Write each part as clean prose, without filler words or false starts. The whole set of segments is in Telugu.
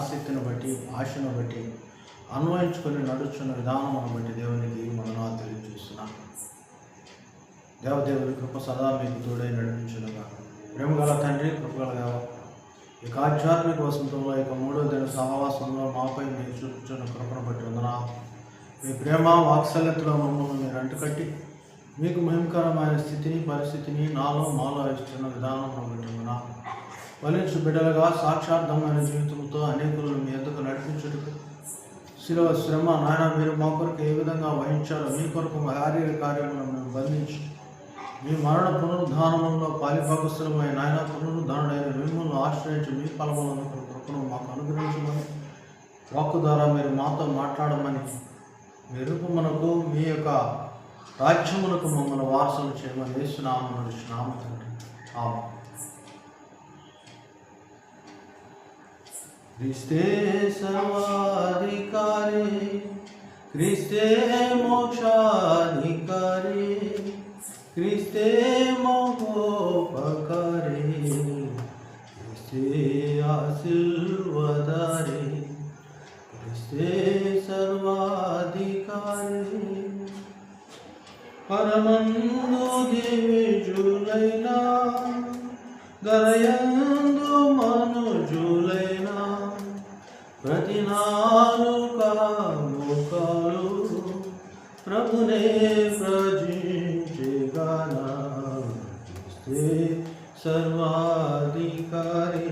ఆసక్తిని బట్టి, ఆశను బట్టి, అన్వయించుకొని నడుచున్న విధానం బట్టి దేవునికి వందనాలు తెలియజేస్తున్నాం. దేవదేవుని కృప సదా మీకు తోడై నడిపించునుగా. ప్రేమగల తండ్రి, కృపగల దేవ, ఇక ఆధ్యాత్మిక వసంతంలో ఇక 3వ దిన సహవాసంలో మాపై మీరు చూపించిన కృపను బట్టి వందనాలు. మీ ప్రేమ వాత్సల్యతలో మమ్మల్ని మీరు అంటుకట్టి మీకు మహిమకరమైన స్థితిని, పరిస్థితిని నాలో మాలో ఇస్తున్న విధానం బట్టి వందనాలు. ఫలించు బిడ్డలుగా సాక్షార్థమైన జీవితంతో అనేకులను మీ ఎద్దుకు నడిపించుటకు శిలువ శ్రమ నాయన మీరు మా కొరకు ఏ విధంగా వహించారో మీ కొరకు శారీరక కార్యములను మేము బంధించి మీ మరణ పునరుద్ధానంలో పాలిభాగస్థులమైన నాయన పునరుద్ధానుడైన మిమ్మల్ని ఆశ్రయించి మీ ఫలములను కృపను మాకు అనుగ్రహించమని, వాక్కు ద్వారా మీరు మాతో మాట్లాడమని, మీ రూపమునకు మీ యొక్క రాజ్యమునకు మమ్మల్ని వారసులు చేయమని యేసునామమున నడుచున్నాము తండ్రి. ఆమేన్. క్రీస్తే సర్వాధికారి, క్రీస్తే మోక్షాధికారి, క్రీస్తే మహోపకారి, క్రీస్తే ఆశీర్వాదారి, క్రీస్తే సర్వాధికారి. పరమందు దివ్యులైన దయయందు మనుజులైన ప్రతి నాలుక ముఖాలు ప్రభునే ప్రజించెగాన, క్రీస్తే సర్వాధికారి.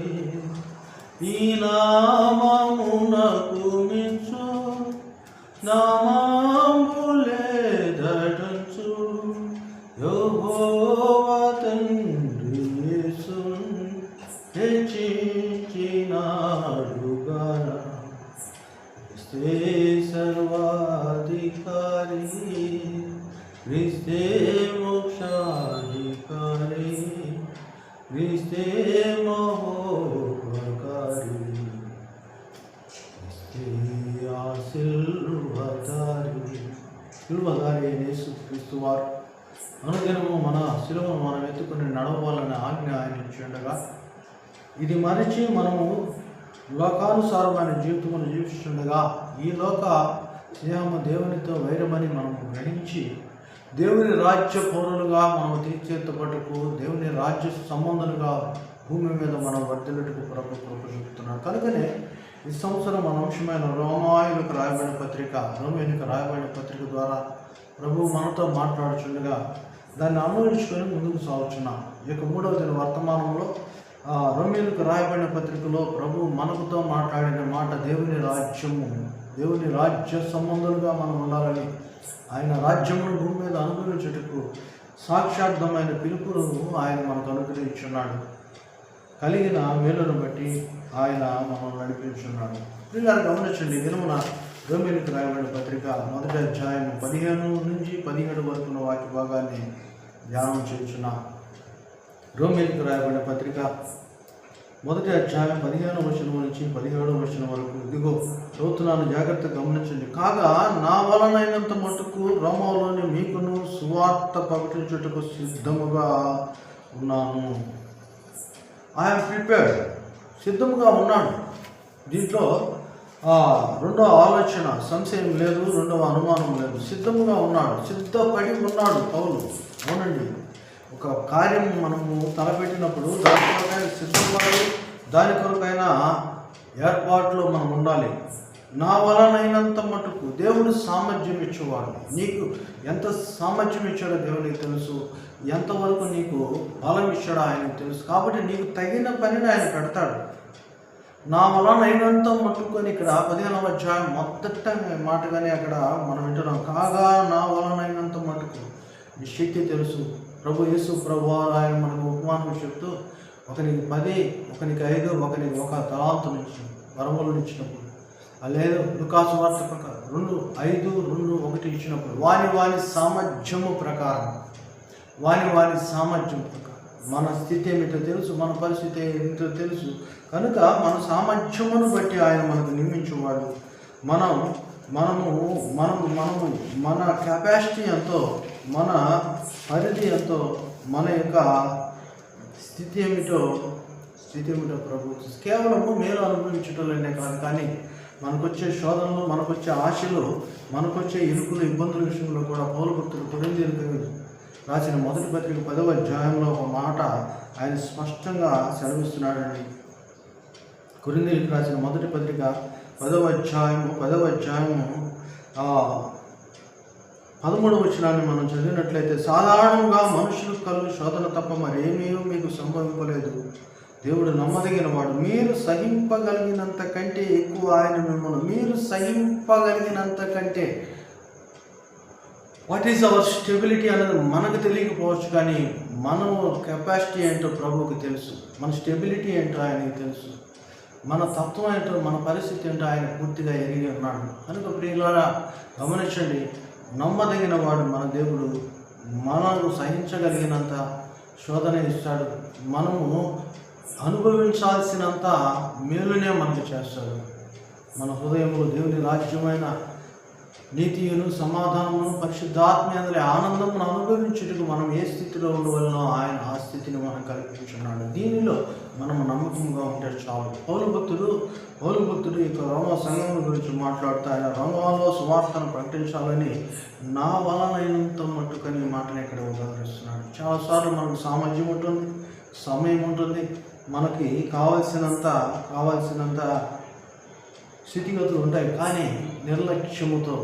ఈ నామమునకు మించు నామములేదటంచు యెహోవా తండ్రి యేసును హెచ్చించినాడుగాన, క్రీస్తే సర్వాధికారి, క్రీస్తే మోక్షాధికారి, క్రీస్తే మహోపకారి, క్రీస్తే ఆశీర్వాదారి. శిలువధారి యేసు క్రీస్తు వారు అనుదినము మన శిలువను మనం ఎత్తుకుని నడవాలనే ఆజ్ఞ ఆయన ఇచ్చిండగా, ఇది మరిచి మనము లోకానుసారమైన జీవితమును జీవిస్తుండగా ఈ లోక స్నేహము దేవునితో వైరమని మనము గ్రహించి దేవుని రాజ్య పౌరులుగా మనం తీర్చేత్తపట్టుకు దేవుని రాజ్య సంబంధులుగా భూమి మీద మనం వర్ధిల్లుటకు ప్రభు కృప చూపుతున్నాడు. కనుకనే ఈ సంవత్సరం మన అంశమైన రోమాయులకు రాయబడిన పత్రిక, రోమేయులకు రాయబడిన పత్రిక ద్వారా ప్రభు మనతో మాట్లాడుచుండగా దాన్ని అన్వయించుకొని ముందుకు సాగుచున్నాం. ఈ యొక్క 3వ దిన వర్తమానంలో రోమేయులకు రాయబడిన పత్రికలో ప్రభు మనకుతో మాట్లాడిన మాట దేవుని రాజ్యము, దేవుని రాజ్య సంబంధులుగా మనం ఉండాలని, ఆయన రాజ్యమును భూమి మీద అనుగ్రహించుటకు సాక్షార్థమైన పిలుపును ఆయన మనకు అనుగ్రహించున్నాడు. కలిగిన మేలును బట్టి ఆయన మనల్ని నడిపించున్నాడు. పిల్లలు గమనించండి, దినమున రోమేయులకు రాయబడిన పత్రిక 1వ అధ్యాయం 15 నుంచి 17 వరకు వాక్య భాగాన్ని ధ్యానం చేస్తున్నాం. రోమేయులకు రాయబడిన పత్రిక 1వ అధ్యాయం 15వ వచనం నుంచి 17వ వచనం వరకు. ఇదిగో చదువుతున్నాను, జాగ్రత్తగా గమనించండి. కాగా నా వలనైనంత మటుకు రోమాలోని మీకును సువార్త ప్రకటించుటకు సిద్ధముగా ఉన్నాను. ఐఎమ్ ప్రిపేర్డ్, సిద్ధముగా ఉన్నాడు. దీంట్లో రెండవ ఆలోచన సంశయం లేదు, రెండవ అనుమానం లేదు. సిద్ధముగా ఉన్నాడు, సిద్ధపడి ఉన్నాడు పౌలు. అవునండి, ఒక కార్యం మనము తలపెట్టినప్పుడు దాని కొరకైనా సిద్ధపడి దాని కొరకైనా ఏర్పాట్లో మనం ఉండాలి. నా వలనైనంత మటుకు దేవుడు సామర్థ్యం ఇచ్చేవాడు. నీకు ఎంత సామర్థ్యం ఇచ్చాడో దేవునికి తెలుసు, ఎంతవరకు నీకు బలం ఇచ్చాడో ఆయనకు తెలుసు. కాబట్టి నీకు తగిన పనిని ఆయన పెడతాడు. నా వలనైనంత మటుకు అని ఇక్కడ 15వ అధ్యాయం మొదట మాటగానే అక్కడ మనం వింటున్నాం. కాగా నా వలనైనంత మటుకు నీ శక్తి తెలుసు. ప్రభు యేసు ప్రభు ఆయన మనకు ఉపమానం చెప్తూ ఒకనికి 10, ఒకనికి 5, ఒకనికి 1 తలాంతులు ఇచ్చిన వరములను ఇచ్చినప్పుడు, లేదు లూకాసు వార్త ప్రకారం 2, 5, 2, 1 ఇచ్చినప్పుడు వాని సామర్థ్యము ప్రకారం, వాని సామర్థ్యం ప్రకారం మన స్థితి ఏమిటో తెలుసు, మన పరిస్థితి ఏమిటో తెలుసు. కనుక మన సామర్థ్యమును బట్టి ఆయన మనకు నియమించేవాడు. మనము మన కెపాసిటీ ఎంతో, మన పరిధి ఎంతో, మన యొక్క స్థితి ఏమిటో స్థితి ఏమిటో ప్రభు కేవలము మేలు అనుభవించటంలోనే కాదు, కానీ మనకొచ్చే శోధనలు, మనకొచ్చే ఆశలు, మనకొచ్చే ఇరుకులు, ఇబ్బందుల విషయంలో కూడా పౌలు భక్తుడు కొరింథీయులకు రాసిన మొదటి పత్రిక 10వ అధ్యాయంలో ఒక మాట ఆయన స్పష్టంగా సెలవిస్తున్నాడండి. కొరింథీయులకు రాసిన మొదటి పత్రిక 10వ అధ్యాయము 13వ వచనాన్ని మనం చదివినట్లయితే, సాధారణంగా మనుషులకు కలుగు శోధన తప్ప మరేమీ మీకు సంభవింపలేదు. దేవుడు నమ్మదగిన వాడు. మీరు సహింపగలిగినంత కంటే ఎక్కువ ఆయన మిమ్మల్ని, మీరు సహింపగలిగినంత కంటే, వాట్ ఈజ్ అవర్ స్టెబిలిటీ అనేది మనకు తెలియకపోవచ్చు, కానీ మన కెపాసిటీ ఏంటో ప్రభువుకి తెలుసు. మన స్టెబిలిటీ ఏంటో ఆయనకి తెలుసు. మన తత్వం ఏంటో, మన పరిస్థితి ఏంటో ఆయన పూర్తిగా ఎరిగి ఉన్నాడు. కనుక ప్రియులారా గమనించండి, నమ్మదగిన వాడు మన దేవుడు. మనకు సహించగలిగినంత శోధన ఇస్తాడు. మనము అనుభవించాల్సినంత మేలునే మనకు చేస్తాడు. మన హృదయంలో దేవుని రాజ్యమైన నీతియును, సమాధానమును, పరిశుద్ధాత్మీయతల ఆనందమును అనుభవించుటకు మనం ఏ స్థితిలో ఉండవలనో ఆయన ఆ స్థితిని మనం కల్పించున్నాడు. దీనిలో మనం నమ్మకంగా ఉంటే చాలు. పౌలు భక్తుడు ఇక రోమ సంఘం గురించి మాట్లాడుతూ ఆయన రోమాలో సువార్తను ప్రకటించాలని నా వలనైనంత మట్టుకని మాటను ఇక్కడ ఉదాహరిస్తున్నాడు. చాలాసార్లు మనకు సామర్థ్యం ఉంటుంది, సమయం ఉంటుంది, మనకి కావాల్సినంత స్థితిగతులు ఉంటాయి, కానీ నిర్లక్ష్యముతో,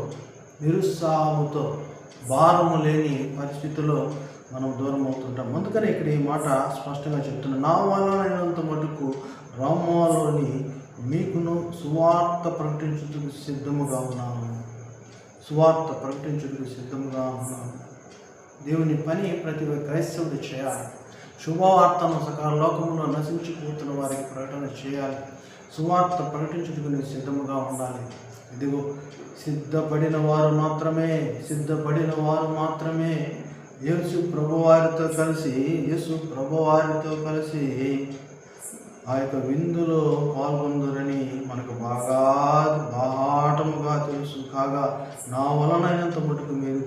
నిరుత్సాహముతో, భారము లేని పరిస్థితుల్లో మనం దూరం అవుతుంటాం. అందుకని ఇక్కడ ఈ మాట స్పష్టంగా చెప్తున్నాను. నా వలనైనంత మటుకు రోమాలోని మీకును సువార్త ప్రకటించుటకు సిద్ధముగా ఉన్నాను. దేవుని పని ప్రతి క్రైస్తవుడు చేయాలి. శుభవార్తను సకల లోకంలో నశించిపోతున్న వారికి ప్రకటన చేయాలి. సువార్త ప్రకటించుటకు సిద్ధముగా ఉండాలి. ఇదిగో సిద్ధపడిన వారు మాత్రమే యేసు ప్రభువారితో కలిసి ఆ యొక్క విందులో పాల్గొందురని మనకు బాహాటముగా తెలుసు. కాగా నా వలనైనంత మటుకు మీరు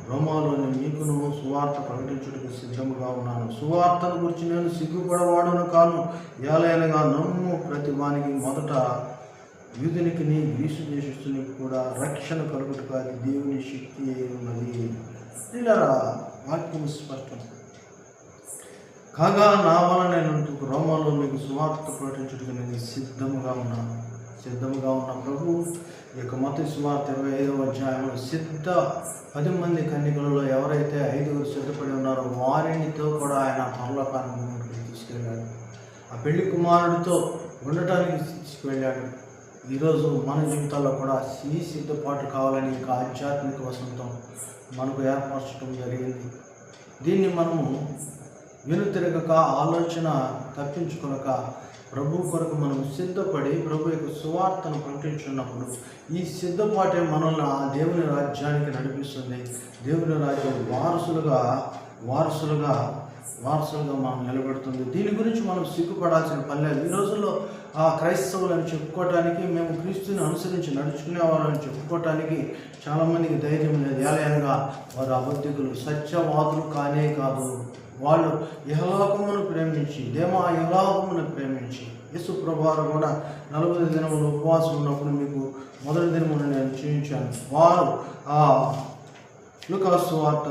రోమాలోని మీకును సువార్త ప్రకటించుటకు సిద్ధముగా ఉన్నాను. సువార్తను గురించి నేను సిగ్గుపడవాడును కాను. ఏలైనగా నమ్ము ప్రతి వానికి మొదట యూదునికి, గ్రీసు దేశస్తునికి కూడా రక్షణ కలుగుటకు అది దేవుని శక్తి ఉన్నది. ఇలా వాక్యం స్పష్టం. కాగా నా వలనైనందుకు రోమాలో మీకు సువార్త ప్రకటించుటకు నేను సిద్ధముగా ఉన్న ప్రభు ఈ యొక్క మత్తయి సువార్త 25వ అధ్యాయంలో 10 మంది కన్యకలలో ఎవరైతే 5 సిద్ధపడి ఉన్నారో వారినితో కూడా ఆయన పరలోకానికి తీసుకెళ్ళాడు. ఆ పెళ్లి కుమారుడితో ఉండటానికి తీసుకువెళ్ళాడు. ఈరోజు మన జీవితాల్లో కూడా ఈ సిద్ధపాటు కావాలని ఇంకా ఆధ్యాత్మిక వసంతం మనకు ఏర్పరచడం జరిగింది. దీన్ని మనము వెనుతిరగక, ఆలోచన తప్పించుకొనక ప్రభు కొరకు మనం సిద్ధపడి ప్రభు యొక్క సువార్తను ప్రకటించున్నప్పుడు ఈ సిద్ధపాటే మనల్ని ఆ దేవుని రాజ్యానికి నడిపిస్తుంది. దేవుని రాజ్యం వారసులుగా మనం నిలబెడుతుంది. దీని గురించి మనం సిగ్గుపడాల్సిన పని లేదు. ఈ రోజుల్లో ఆ క్రైస్తవులను చెప్పుకోవటానికి, మేము క్రీస్తుని అనుసరించి నడుచుకునేవాళ్ళని చెప్పుకోవటానికి చాలామందికి ధైర్యం లేదు. ఏలయనగా వారు అబద్ధికులు, సత్యవాదులు కానే కాదు. వాళ్ళు ఇహలోకమును ప్రేమించి, ఇహలోకమును ప్రేమించి, యేసు ప్రభువారు కూడా 40 దినములు ఉపవాసం ఉన్నప్పుడు మీకు మొదటి దినమును నేను చూపించాను. వారు లూకా సువార్త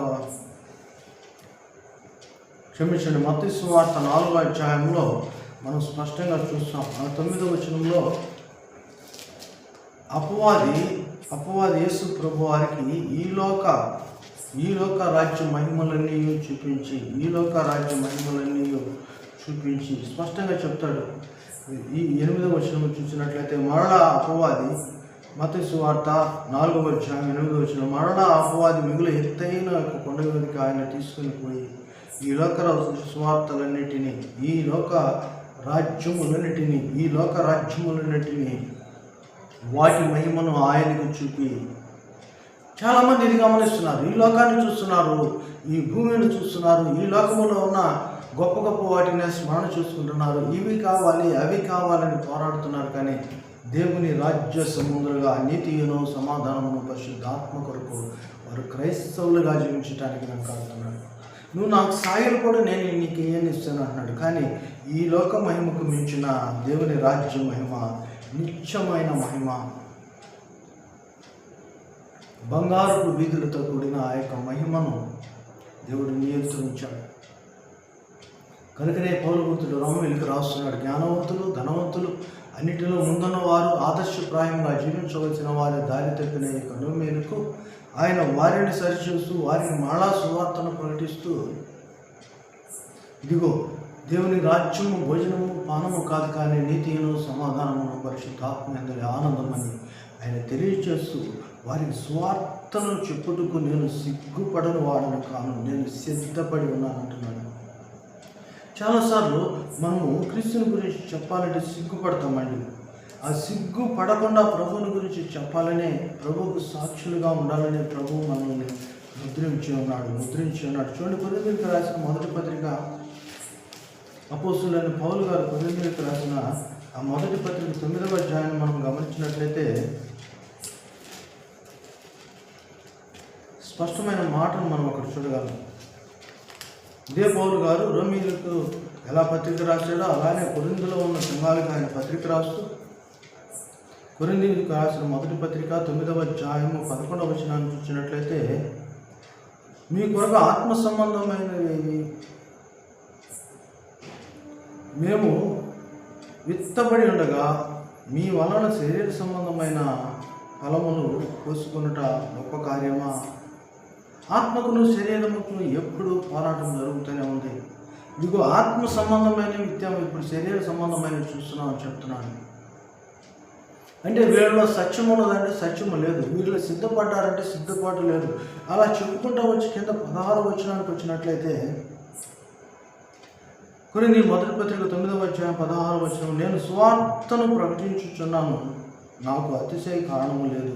మత్తయి సువార్త 4వ అధ్యాయంలో మనం స్పష్టంగా చూస్తాం. 9వ వచనంలో అపవాది యేసు ప్రభు వారికి ఈ లోక రాజ్య మహిమలన్నీ చూపించి స్పష్టంగా చెప్తాడు. ఈ 8వ వచనం చూసినట్లయితే, మరలా అపవాది, మత్తయి సువార్త 4వ అధ్యాయం 8వ వచనం, మరలా అపవాది మిగులు ఎత్తైన కొండ మీదకి ఆయన తీసుకుని పోయి ఈ లోక సువార్తలన్నిటినీ, ఈ లోక రాజ్యములన్నిటినీ వాటి మహిమను ఆయనకు చూపి, చాలామంది ఇది గమనిస్తున్నారు. ఈ లోకాన్ని చూస్తున్నారు, ఈ భూమిని చూస్తున్నారు, ఈ లోకంలో ఉన్న గొప్ప వాటిని స్మరణ చూసుకుంటున్నారు. ఇవి కావాలి, అవి కావాలని పోరాడుతున్నారు. కానీ దేవుని రాజ్య సముద్రులుగా నీతియును, సమాధానమును, పరిశుద్ధాత్మ కొరకు వారు క్రైస్తవులుగా జీవించడానికి వెనకాడుతున్నారు. నువ్వు నాకు సాయలు కూడా నేను నీకు ఏం ఇస్తాను అంటున్నాడు. కానీ ఈ లోక మహిమకు మించిన దేవుని రాజ్య మహిమ, నిత్యమైన మహిమ, బంగారపు వీధులతో కూడిన ఆ యొక్క మహిమను దేవుడు నియంత్రించాడు. కనుకనే పౌలభక్తుడు రోమీయులకు రాస్తున్నాడు, జ్ఞానవంతులు ధనవంతులు అన్నిటిలో ముందున్న వారు ఆదర్శప్రాయంగా జీవించవలసిన వారి దారి తప్పిన యొక్క రోమీయులకు ఆయన వారిని సరిచేస్తూ వారిని మరలా సువార్తను ప్రకటిస్తూ, ఇదిగో దేవుని రాజ్యము భోజనము పానము కాదు, కానీ నీతిను సమాధానమును పరిశుద్ధాత్మయందలి ఆనందమని ఆయన తెలియచేస్తూ వారికి సువార్తను చెప్పుటకు నేను సిగ్గుపడని వాడను కాను, నేను సిద్ధపడి ఉన్నానంటున్నాను. చాలాసార్లు మనము క్రీస్తుని గురించి చెప్పాలంటే సిగ్గుపడతామండి. ఆ సిగ్గు పడకుండా ప్రభువుని గురించి చెప్పాలనే, ప్రభువుకు సాక్షులుగా ఉండాలనే ప్రభువు మనల్ని ముద్రించి ఉన్నాడు. చూడండి, కొరింథీయులకు రాసిన మొదటి పత్రిక, అపోస్తులైన పౌలు గారు కొరింథీయులకు రాసిన ఆ మొదటి పత్రిక 9వ అధ్యాయాన్ని మనం గమనించినట్లయితే స్పష్టమైన మాటను మనం అక్కడ చూడగలం. ఇదే పౌలు గారు రోమీయులకు ఎలా పత్రిక రాశాడో అలానే కొరింథీలో ఉన్న సంఘాలకు ఆయన పత్రిక రాస్తూ, కొరింథీయులకు రాసిన మొదటి పత్రిక 9వ అధ్యాయము 11వ వచనాన్ని చూసినట్లయితే, మీ కొరకు ఆత్మ సంబంధమైనవి మేము విత్తబడి ఉండగా మీ వలన శరీర సంబంధమైన ఫలములు కోసుకొనుట గొప్ప కార్యమా? ఆత్మకును శరీరముకు ఎప్పుడు పోరాటం జరుగుతూనే ఉంది. ఇదిగో ఆత్మ సంబంధమైన విత్తం, ఇప్పుడు శరీర సంబంధమైన చూస్తున్నామని చెప్తున్నాను. అంటే వీళ్ళలో సత్యం ఉన్నదంటే సత్యము లేదు, వీళ్ళు సిద్ధపడ్డారంటే సిద్ధపాటు లేదు. అలా చెప్పుకుంటూ వచ్చి కింద 16వ వచనానికి వచ్చినట్లయితే, కొరింథీ మొదటి పత్రిక 9వ అధ్యాయం 16వ వచనం, నేను సువార్తను ప్రకటించుచున్నాను, నాకు అతిశయ కారణము లేదు.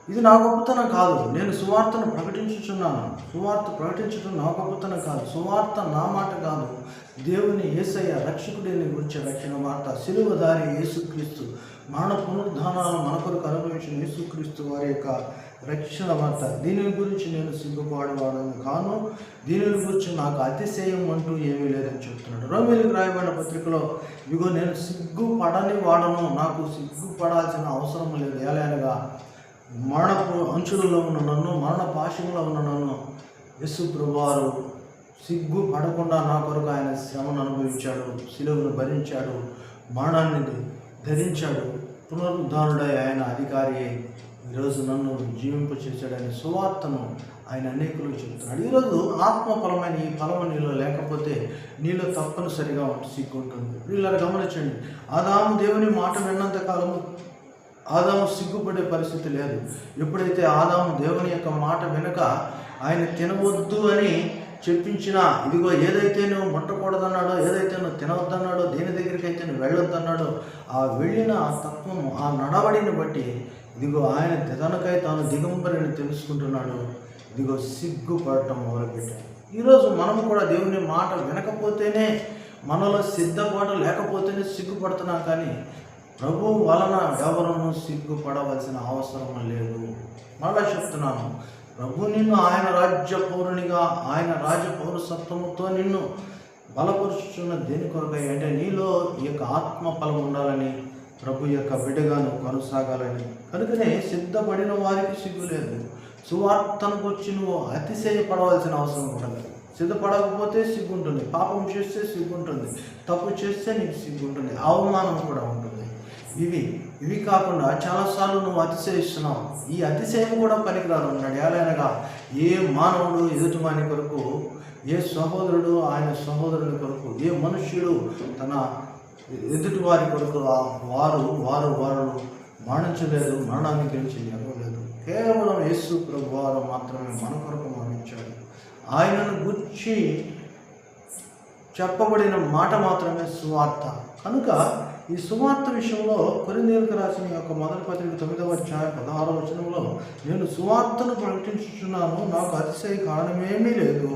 ఇది నా గొప్పతనం కాదు, నేను సువార్తను ప్రకటించుచున్నాను. సువార్త ప్రకటించడం నా గొప్పతనం కాదు, సువార్త నా మాట కాదు, దేవుని యేసయ్య రక్షకుడిని గురించి రక్షణ వార్త, సిలువదారి యేసుక్రీస్తు, మరణ పునరుద్ధానాలను మన కొరకు అనుభవించిన యేసుక్రీస్తు వారి యొక్క రక్షణ వార్త. దీని గురించి నేను సిగ్గుపాడువాడను కాను, దీని గురించి నాకు అతిశయం అంటూ ఏమీ లేదని చెప్తున్నాడు. రోమీయులకు రాయబడిన పత్రికలో, ఇదిగో నేను సిగ్గుపడని వాడను, నాకు సిగ్గుపడాల్సిన అవసరం లేదు. ఎలాగనగా మరణపు అంచులలో ఉన్న నన్ను, మరణ పాశంలో ఉన్న నన్ను యేసు ప్రభువారు సిగ్గు పడకుండా నా కొరకు ఆయన శ్రమను అనుభవించాడు, శిలువను భరించాడు, మరణాన్ని ధరించాడు, పునరుద్ధానుడై ఆయన అధికారి అయి ఈరోజు నన్ను జీవింపచేశాడని సువార్తను ఆయన అనేకులు చెబుతున్నాడు. ఈరోజు ఆత్మఫలమైన ఈ ఫలము నీలో లేకపోతే నీలో తప్పనిసరిగా సిగ్గుంటుంది. వీళ్ళని గమనించండి, ఆదాము దేవుని మాట విన్నంత కాలము ఆదాము సిగ్గుపడే పరిస్థితి లేదు. ఎప్పుడైతే ఆదాము దేవుని యొక్క మాట వినక ఆయన తినవద్దు అని చెప్పించినా, ఇదిగో ఏదైతే నువ్వు ముట్టకూడదన్నాడో, ఏదైతే నువ్వు తినవద్దన్నాడో, దేని దగ్గరికి అయితే నువ్వు వెళ్ళొద్దన్నాడో, ఆ వెళ్ళిన ఆ తత్వము, ఆ నడవడిని బట్టి ఇదిగో ఆయన తనకై తాను దిగంబరిని తెలుసుకుంటున్నాడు. ఇదిగో సిగ్గుపడటం మొదలుపెట్టాడు. ఈరోజు మనము కూడా దేవుని మాట వినకపోతేనే, మనలో సిద్ధపాటు లేకపోతేనే సిగ్గుపడుతున్నాం. కానీ ప్రభువు వలన ఎవరూ సిగ్గుపడవలసిన అవసరం లేదు. మళ్ళా చెప్తున్నాను, ప్రభు నిన్ను ఆయన రాజ్య పౌరునిగా, ఆయన రాజ్య పౌరసత్వముతో నిన్ను బలపరుచుచున్న దేని కొరకై అంటే నీలో ఈ యొక్క ఆత్మ ఫలం ఉండాలని, ప్రభు యొక్క బిడ్డగా నువ్వు కొనసాగాలని. కనుకనే సిద్ధపడిన వారికి సిగ్గు లేదు. సువార్తను గురించి నువ్వు అతిశయపడవలసిన అవసరం కూడా లేదు. సిద్ధపడకపోతే సిగ్గుంటుంది, పాపం చేస్తే సిగ్గుంటుంది, తప్పు చేస్తే నీకు సిగ్గుంటుంది, అవమానం కూడా ఉంటుంది. ఇవి కాకుండా చాలాసార్లు నువ్వు అతిశయిస్తున్నావు. ఈ అతిశయం కూడా పనికిరాదు అన్నాడు. ఎలాగనగా ఏ మానవుడు ఎదుటివాని కొరకు, ఏ సహోదరుడు ఆయన సహోదరుని కొరకు, ఏ మనుష్యుడు తన ఎదుటివారి కొరకు వారు మరణించలేదు, మరణాన్ని గెలిచి నిలవలేదు. కేవలం యేసు ప్రభు వారు మాత్రమే మన కొరకు మరణించాడు. ఆయనను గురించి చెప్పబడిన మాట మాత్రమే సువార్త. కనుక ఈ సువార్త విషయంలో కొరింథీయులకు రాసిన యొక్క మొదటి పత్రిక 9వ అధ్యాయం 16వ వచనంలో, నేను సువార్తను ప్రకటించుచున్నాను, నాకు అతిశయ కారణమేమీ లేదు,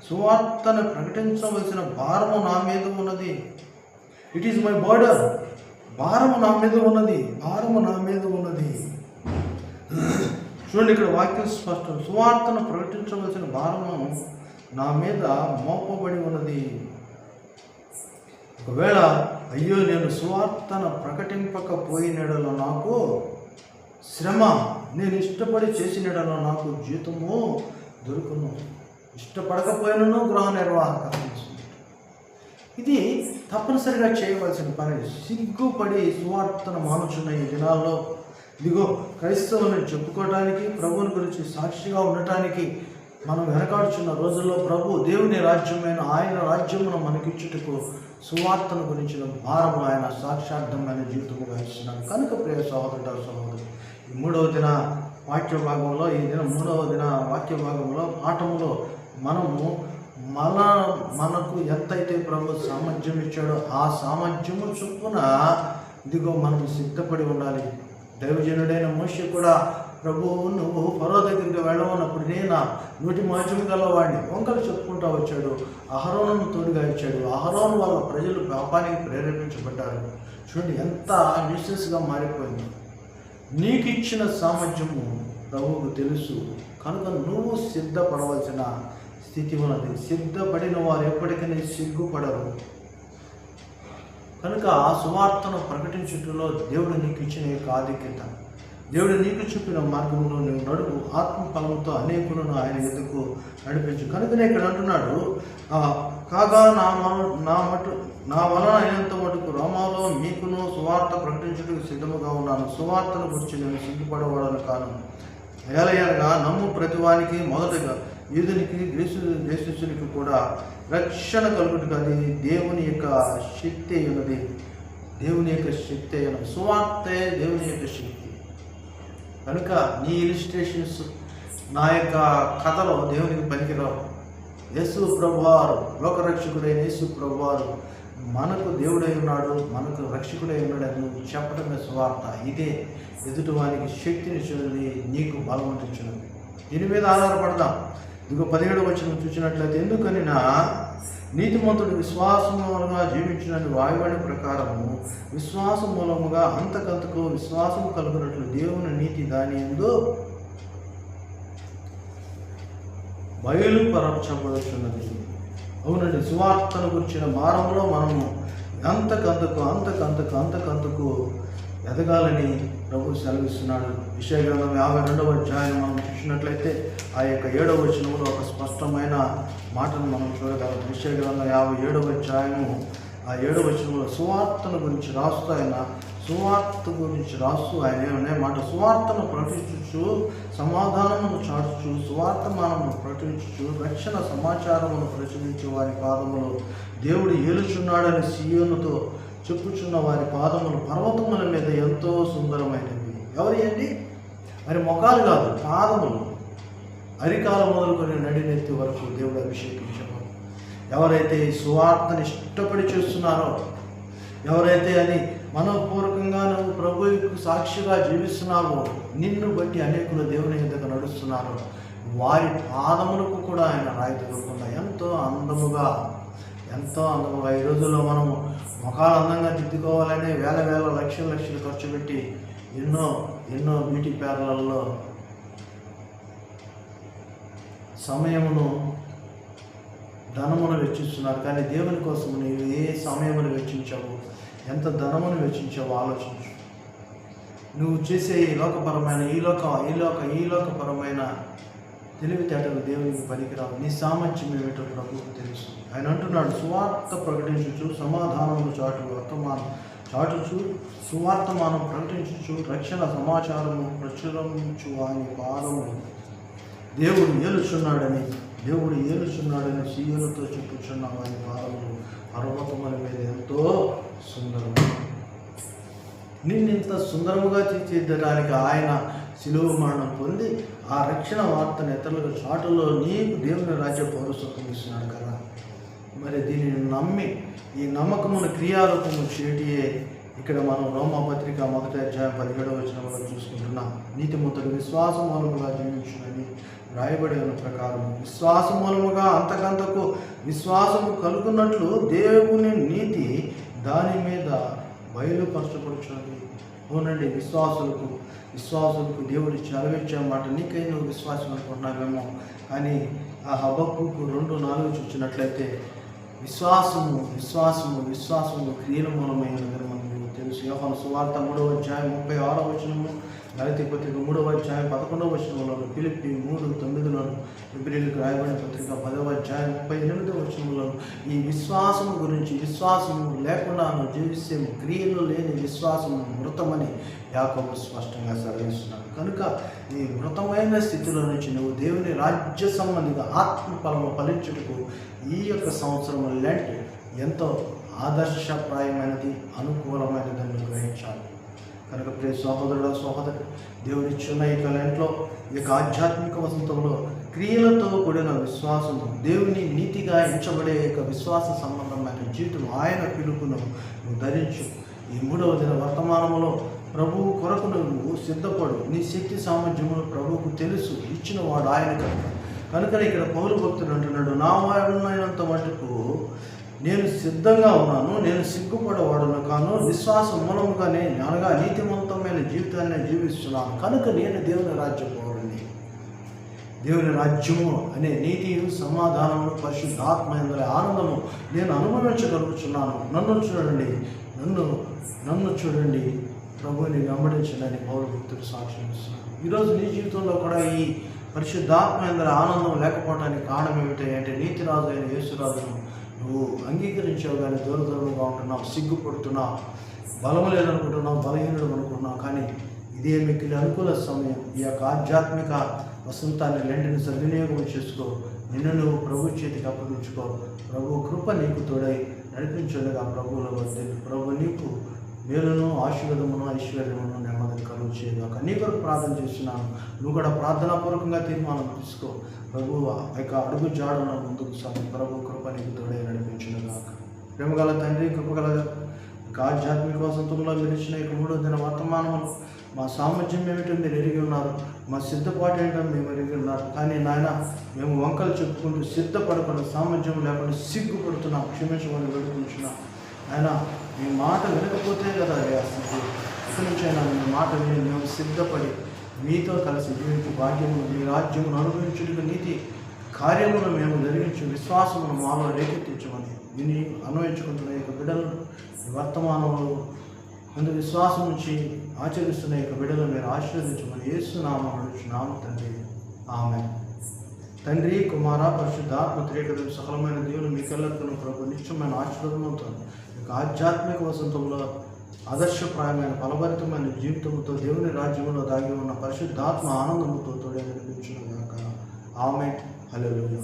సువార్తను ప్రకటించవలసిన భారము నా మీద ఉన్నది. It is my burden. భారము నా మీద ఉన్నది. చూడండి, ఇక్కడ వాక్యం స్పష్టం. సువార్తను ప్రకటించవలసిన భారము నా మీద మోపబడి ఉన్నది. ఒకవేళ అయ్యో నేను సువార్తను ప్రకటింపకపోయినడలో నాకు శ్రమ, నేను ఇష్టపడి చేసినడలో నాకు జీతము దొరుకును. ఇష్టపడకపోయినను గృహ నిర్వాహక. ఇది తప్పనిసరిగా చేయవలసిన పని. సిగ్గుపడి సువార్తను మానుచున్న ఈ దినాల్లో ఇదిగో క్రైస్తవులను చెప్పుకోవటానికి, ప్రభువుని గురించి సాక్షిగా ఉండటానికి మనం వెనకాడుచున్న రోజుల్లో ప్రభు దేవుని రాజ్యమైన ఆయన రాజ్యమును మనకిచ్చుటకు సువార్తను గురించిన భారము ఆయన సాక్షార్థమైన జీవితముగా ఇస్తున్నాడు. కనుక ప్రియ సహోదరుడు సహోదరు, ఈ మూడవ దిన వాక్య భాగంలో, ఈ దిన మూడవ దిన వాక్య భాగంలో పాఠములో మనకు ఎంతైతే ప్రభు సామర్థ్యం ఇచ్చాడో ఆ సామర్థ్యము చొప్పున ఇదిగో మనం సిద్ధపడి ఉండాలి. దైవజనుడైన మోషే కూడా ప్రభువు నువ్వు ఫరో దగ్గరికి వెళ్ళమన్నప్పుడు నేను నోటి మాధ్యము గలవాడిని వంకలు చెప్పుకుంటూ వచ్చాడు. అహరోనును తోడుగా ఇచ్చాడు. అహరోను వాళ్ళ ప్రజలు పాపానికి ప్రేరేపించబడ్డారు. చూడండి ఎంత విషయస్గా మారిపోయింది. నీకు ఇచ్చిన సామర్థ్యము ప్రభువుకు తెలుసు కనుక నువ్వు సిద్ధపడవలసిన స్థితి ఉన్నది. సిద్ధపడిన వారు ఎప్పటికీ సిగ్గుపడరు. కనుక ఆ సువార్తను ప్రకటించుటలో దేవుడు నీకు ఇచ్చిన యొక్క ఆధిక్యత, దేవుడు నీకు చూపిన మార్గంలో నువ్వు నడుపు. ఆత్మ ఫలంతో అనేకులను ఆయన ఎదుకు నడిపించు. కనుకనే ఇక్కడ అంటున్నాడు, కాగా నా వలన అయినంత మటుకు రోమాలో మీకును సువార్త ప్రకటించుటకు సిద్ధముగా ఉన్నాను. సువార్తను గురించి నేను సిగ్గుపడవాడను కాను. ఏలయనగా నమ్ము ప్రతివానికి మొదటగా యూదునికి దేశస్తునికి కూడా రక్షణ కలుగుతుంది. అది దేవుని యొక్క శక్తి ఉన్నది. దేవుని యొక్క శక్తి అయిన సువార్తే దేవుని యొక్క శక్తి. కనుక నీ ఇలిస్ట్రేషన్స్, నా యొక్క కథలో దేవునికి పనికిరావు. యేసు ప్రభువారు, లోకరక్షకుడైన యేసు ప్రభువారు మనకు దేవుడై ఉన్నాడు, మనకు రక్షకుడై ఉన్నాడు నువ్వు చెప్పడమే సువార్త. ఇదే ఎదుటివానికి శక్తినిచ్చినది, నీకు బలవంతించినది. దీని మీద ఆధారపడదాం. ఇదిగో 17వ వచనం చూసినట్లయితే, ఎందుకని నా నీతిమంతుడు విశ్వాసం మూలంగా జీవించినని వాయువాడి ప్రకారము విశ్వాసం మూలముగా అంతకంతకు విశ్వాసము కలుగునట్లు దేవుని నీతి దాని యందు బయలుపరచబడుతున్నది. అవునండి, సువార్తను గురించిన భారంలో మనము అంతకంతకు ఎదగాలని ప్రభు సెలవిస్తున్నాడు. యెషయా గ్రంథం 52వ అధ్యాయం మనం చూసినట్లయితే ఆ యొక్క 7వ వచనంలో ఒక స్పష్టమైన మాటను మనం చూడగలం. యెషయా గ్రంథం 57వ అధ్యాయము ఆ 7వ వచనంలో సువార్తను గురించి రాస్తూ ఆయన ఏమనే మాట, సువార్తను ప్రకటించుచు సమాధానమును చాటుచు సువార్తమానమును ప్రకటించుచు రక్షణ సమాచారమును ప్రచురించే వారి పాదములు దేవుడు ఏలుచున్నాడని సీయోనుతో చెప్పుచున్న వారి పాదములు పర్వతముల మీద ఎంతో సుందరమైనవి. ఎవరి అండి? మరి మొఖాలు కాదు, పాదములు. అరికాల మొదలుకొని నడినెత్తి వరకు దేవుడు అభిషేకించారు. ఎవరైతే ఈ సువార్తను ఇష్టపడి చేస్తున్నారో, ఎవరైతే అని మనపూర్వకంగా నువ్వు ప్రభువుకు సాక్షిగా జీవిస్తున్నావో, నిన్ను బట్టి అనేకులు దేవుని ఎదుట నడుస్తున్నారో, వారి పాదములకు కూడా ఆయన రాయి తగలకుండా ఎంతో అందముగా ఈ రోజుల్లో మనము ముఖాలు అందంగా దిద్దుకోవాలని వేల లక్షలు ఖర్చు పెట్టి ఎన్నో బ్యూటీ పార్లర్లలో సమయమును ధనమును వెచ్చిస్తున్నారు. కానీ దేవుని కోసం నీవు ఏ సమయమును వెచ్చించావు, ఎంత ధనమును వెచ్చించావు ఆలోచించు. నువ్వు చేసే ఈ లోకపరమైన ఈ లోకపరమైన తెలివితేటలు దేవునికి పనికిరావు. నీ సామర్థ్యం ఏమిటో ప్రభువుకు తెలుసు. ఆయన అంటున్నాడు, సువార్త ప్రకటించుచు సమాధానము చాటుచు సువార్తమానం ప్రకటించుచు రక్షణ సమాచారము ప్రచురించు వాని పాదము దేవుడు ఏలుచున్నాడని సీయోనుతో చెప్పుచున్న వాని పాదములు పర్వతముల మీద ఎంతో సుందరము. నిన్నింత సుందరముగా తీర్చిదిద్దడానికి ఆయన శిలువ మరణం పొంది ఆ రక్షణ వార్తను ఇతరులకు చాటులో నీకు దేవుని రాజ్య పౌరసత్వం ఇస్తున్నాడు కదా. మరి దీనిని నమ్మి ఈ నమ్మకమును క్రియారూపము చేయటియే ఇక్కడ మనం రోమాపత్రిక 1వ అధ్యాయం 17వ వచనంలో చూసుకుంటున్నాం. నీతిమంతుడు విశ్వాసం మూలముగా జీవించునని రాయబడి ఉన్న ప్రకారం విశ్వాసం మూలముగా అంతకంతకు విశ్వాసము కలుగున్నట్లు దేవుని నీతి దాని మీద బయలుపరచబడుచున్నది. అవునండి, విశ్వాసులకు దేవుడు చదివించే మాట. నీకై నువ్వు విశ్వాసం అనుకుంటున్నావేమో, కానీ ఆ హబక్కూకు 2:4 చూసినట్లయితే విశ్వాసము విశ్వాసము విశ్వాసము క్రియల మూలమైనదని మనకు తెలుసు. యోహాను సువార్త 3:36 గలతీ పత్రిక 3:11 ఫిలిప్పీ 3:9 ఫిబ్రవరికి రాయబడిన పత్రిక 10:38 ఈ విశ్వాసము గురించి, విశ్వాసము లేకుండా జీవిస్తే క్రియలు లేని విశ్వాసము మృతమని యాకోబు స్పష్టంగా సెలవిస్తున్నాడు. కనుక ఈ మృతమైన స్థితిలో నుంచి నువ్వు దేవుని రాజ్య సంబంధిగా ఆత్మ ఫలము ఫలించుటకు ఈ యొక్క సంవత్సరం లెంట్ ఎంతో ఆదర్శప్రాయమైనది, అనుకూలమైనదని గ్రహించాలి. కనుక ప్రియ సహోదరుడు సహోదరు, దేవుడిచ్చిన ఈ లెంట్లో ఈ యొక్క ఆధ్యాత్మిక వసంతంలో క్రియలతో కూడిన విశ్వాసము, దేవుని నీతిగా ఎంచబడే యొక్క విశ్వాస సంబంధమైన జీవితం, ఆయన పిలుపును నువ్వు ధరించు. ఈ 3వ దిన వర్తమానంలో ప్రభువు కొరకు నువ్వు సిద్ధపడు. నీ శక్తి సామర్థ్యములు ప్రభువుకు తెలుసు, ఇచ్చిన వాడు ఆయన కనుక ఇక్కడ పౌలు భక్తుడు అంటున్నాడు, నా వాడునైనంత మటుకు నేను సిద్ధంగా ఉన్నాను, నేను సిగ్గుపడేవాడును కాను, విశ్వాస మూలముగానే అనగా నీతివంతమైన జీవితాన్ని జీవిస్తున్నాను. కనుక నేను దేవుని రాజ్య పౌరుని. దేవుని రాజ్యము అనే నీతియు సమాధానము పరిశుద్ధాత్మ యందలి ఆనందము నేను అనుభవించగలుగుతున్నాను. నన్ను చూడండి ప్రభువుని వెంబడించడానికి పౌరు భక్తులు సాక్ష్యం ఇస్తున్నాను. ఈరోజు నీ జీవితంలో కూడా ఈ పరిశుద్ధాత్మ యందలి ఆనందం లేకపోవడానికి కారణం ఏమిటంటే నీతిరాజు అయిన యేసురాజును నువ్వు అంగీకరించావు కానీ దూరంగా ఉంటున్నావు, సిగ్గుపడుతున్నావు, బలము లేదనుకుంటున్నావు, బలహీనుడు అనుకుంటున్నావు. కానీ ఇదే మిక్కిలి అనుకూల సమయం. ఈ యొక్క ఆధ్యాత్మిక వసంతాన్ని లెంటిని సద్వినియోగం చేసుకో. నిన్ను నువ్వు ప్రభు చేతికి అప్పగించుకో. ప్రభు కృప నీకు తోడై నడిపించుండగా ప్రభువులో వద్ద ప్రభు నీకు మేలును ఆశీర్వాదమును ఐశ్వర్యమును నెమ్మదిని కలుగు చేయగాక. నీ కొరకు ప్రార్థన చేస్తున్నాను. నువ్వు కూడా ప్రార్థనాపూర్వకంగా తీర్మానం తీసుకో. ప్రభు యొక్క అడుగు జాడున ముందుకు సాగు. ప్రభు కృప నీకు తోడై నడిపించునుగాక. ప్రేమగల తండ్రి, కృపగల ఆధ్యాత్మిక వసంతంలో గెలిచిన ఇక 3వ దిన వర్తమానంలో మా సామర్థ్యం ఏమిటో మీరు ఎరిగి ఉన్నారు, మా సిద్ధపాటు ఏంటో మేము ఎరిగి ఉన్నారు. కానీ నాయన మేము వంకలు చెప్పుకుంటూ సిద్ధపడకుండా సామర్థ్యం లేకుండా సిగ్గుపడుతున్నాం. క్షమించమని వేడుకుంటున్నాం. ఆయన మీ మాట వినకపోతే కదా అసలు ఇక్కడి నుంచి అయినా మీ మాట విని మేము సిద్ధపడి మీతో కలిసి జీవించి భాగ్యమును, మీ రాజ్యమును అనుభవించుటకు నీతి కార్యమును మేము జరిగించి విశ్వాసమును మాలో రేకెత్తించమని విని అన్వయించుకుంటున్న యొక్క బిడ్డలను వర్తమానంలో అందు విశ్వాసం నుంచి ఆచరిస్తున్న యొక్క బిడ్డలను మీరు ఆశీర్వదించమని యేసునామమున అడుగుచున్నాము తండ్రి, ఆమేన్. తండ్రి, కుమార, పరిశుద్ధాత్మ త్రియేక సకలమైన దేవుని మీకెల్లరికను ప్రభు నిత్యమైన ఆశీర్వాదముతో ఆధ్యాత్మిక వసంతంలో ఆదర్శప్రాయమైన ఫలభరితమైన జీవితంతో దేవుని రాజ్యంలో దాగి ఉన్న పరిశుద్ధాత్మ ఆనందముతో తోడే నడిపించును గాక. ఆమేన్. హల్లెలూయా.